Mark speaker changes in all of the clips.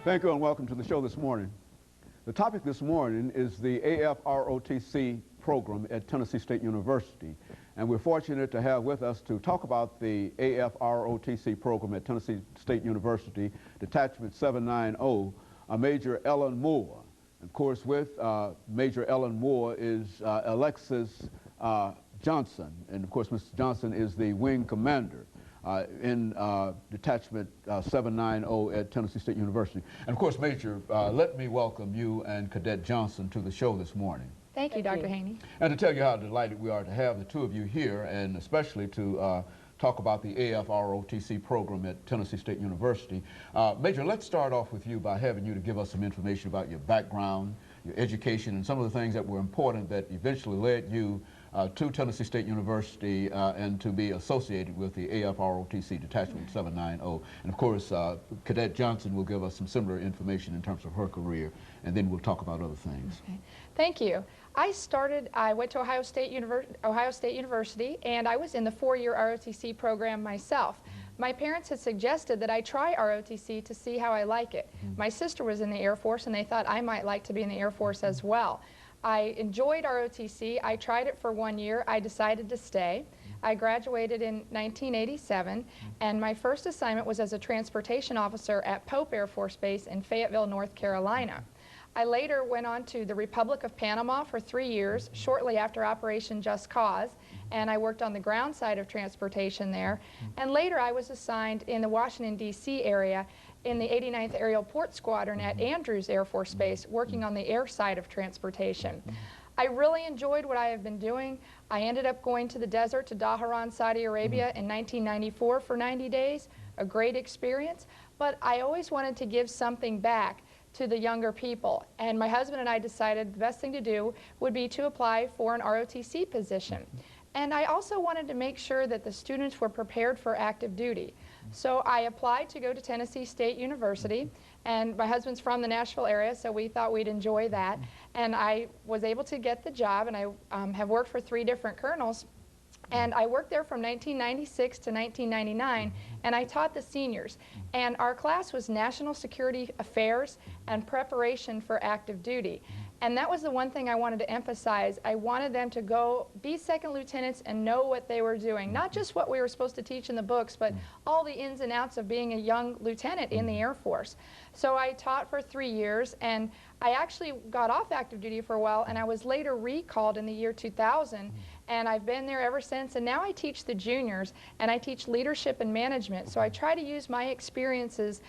Speaker 1: Thank you and welcome to the show this morning. The topic this morning is the AFROTC program at Tennessee State University. And we're fortunate to have with us to talk about the AFROTC program at Tennessee State University, Detachment 790, Major Ellen Moore. Of course, with Major Ellen Moore is Alexis Johnson. And of course, Mr. Johnson is the wing commander in Detachment 790 at Tennessee State University. And of course, Major, let me welcome you and Cadet Johnson to the show this morning.
Speaker 2: Thank you, Dr. Haney.
Speaker 1: And to tell you how delighted we are to have the two of you here, and especially to talk about the AFROTC program at Tennessee State University. Major, let's start off with you by having you to give us some information about your background, your education, and some of the things that were important that eventually led you to Tennessee State University and to be associated with the AFROTC Detachment 790. And of course, Cadet Johnson will give us some similar information in terms of her career, and then we'll talk about other things.
Speaker 2: Okay. Thank you. I went to Ohio State University, and I was in the 4-year ROTC program myself. My parents had suggested that I try ROTC to see how I like it. My sister was in the Air Force, and they thought I might like to be in the Air Force as well. I enjoyed ROTC. I tried it for 1 year. I decided to stay. I graduated in 1987, and my first assignment was as a transportation officer at Pope Air Force Base in Fayetteville, North Carolina. I later went on to the Republic of Panama for 3 years, shortly after Operation Just Cause, and I worked on the ground side of transportation there. And later I was assigned in the Washington, D.C. area in the 89th Aerial Port Squadron at Andrews Air Force Base, working on the air side of transportation. I really enjoyed what I have been doing. I ended up going to the desert to Dhahran, Saudi Arabia in 1994 for 90 days, a great experience, but I always wanted to give something back to the younger people. And my husband and I decided the best thing to do would be to apply for an ROTC position. And I also wanted to make sure that the students were prepared for active duty. So I applied to go to Tennessee State University, and my husband's from the Nashville area, so we thought we'd enjoy that. And I was able to get the job, and I have worked for 3 different colonels. And I worked there from 1996 to 1999, and I taught the seniors. And our class was National Security Affairs and Preparation for Active Duty. And that was the one thing I wanted to emphasize. I wanted them to go be second lieutenants and know what they were doing. Not just what we were supposed to teach in the books, but all the ins and outs of being a young lieutenant in the Air Force. So I taught for 3 years, and I actually got off active duty for a while, and I was later recalled in the year 2000. And I've been there ever since, and now I teach the juniors, and I teach leadership and management. So I try to use my experiences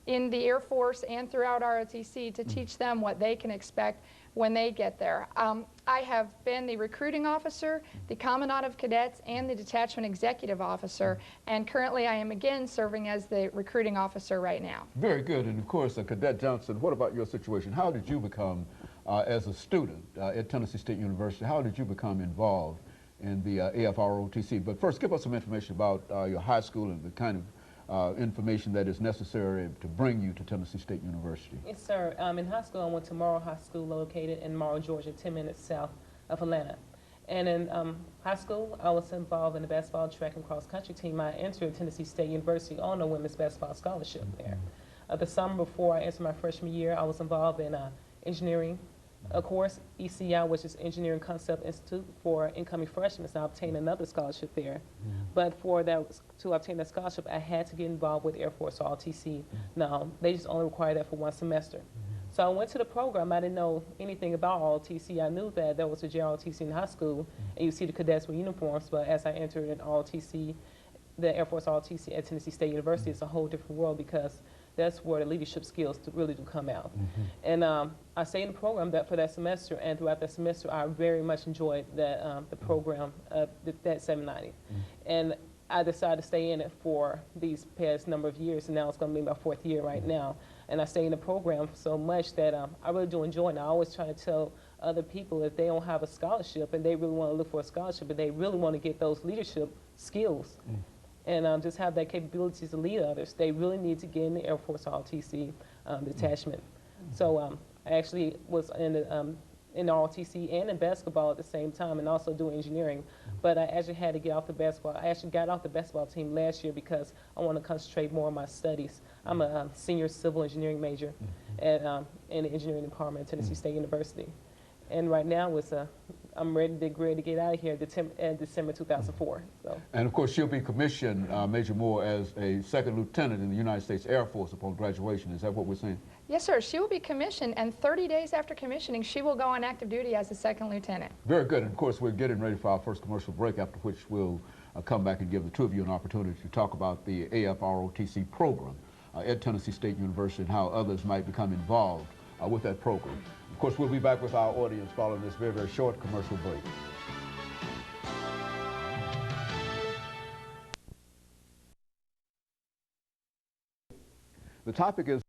Speaker 2: in the Air Force and throughout ROTC to teach them what they can expect when they get there. I have been the recruiting officer, the commandant of cadets, and the detachment executive officer, and currently I am again serving as the recruiting officer right now.
Speaker 1: Very good. And of course, Cadet Johnson, what about your situation? How did you become, as a student at Tennessee State University, how did you become involved in the AFROTC? But first, give us some information about your high school and the kind of information that is necessary to bring you to Tennessee State University.
Speaker 3: Yes, sir. In high school, I went to Morrow High School, located in Morrow, Georgia, 10 minutes south of Atlanta. And in high school, I was involved in the basketball, track, and cross-country team. I entered Tennessee State University on a women's basketball scholarship there. The summer before I entered my freshman year, I was involved in engineering. Of course, ECI, which is Engineering Concept Institute for incoming freshmen, so I obtained another scholarship there. But for that, to obtain that scholarship, I had to get involved with Air Force ROTC. Now, they just only require that for 1 semester. So I went to the program. I didn't know anything about ROTC. I knew that there was a JROTC in high school, and you see the cadets with uniforms, but as I entered in ROTC, the Air Force ROTC at Tennessee State University, it's a whole different world, because that's where the leadership skills really do come out. And I stayed in the program for that semester, and throughout that semester, I very much enjoyed that, the program, that 790. And I decided to stay in it for these past number of years, and now it's going to be my 4th year right now. And I stay in the program so much that I really do enjoy it. And I always try to tell other people, if they don't have a scholarship and they really want to look for a scholarship, but they really want to get those leadership skills, and just have that capability to lead others, they really need to get in the Air Force ROTC detachment. So I actually was in the in ROTC and in basketball at the same time, and also do engineering. But I actually had to get off the basketball. I actually got off the basketball team last year because I want to concentrate more on my studies. I'm a senior civil engineering major at, in the engineering department at Tennessee State University. And right now I'm ready to get out of here in December 2004. So.
Speaker 1: And of course, she'll be commissioned, Major Moore, as a second lieutenant in the United States Air Force upon graduation. Is that what we're saying?
Speaker 2: Yes, sir. She will be commissioned, and 30 days after commissioning, she will go on active duty as a second lieutenant.
Speaker 1: Very good. And of course, we're getting ready for our first commercial break, after which we'll come back and give the two of you an opportunity to talk about the AFROTC program at Tennessee State University and how others might become involved with that program. Of course, we'll be back with our audience following this very, very short commercial break. The topic is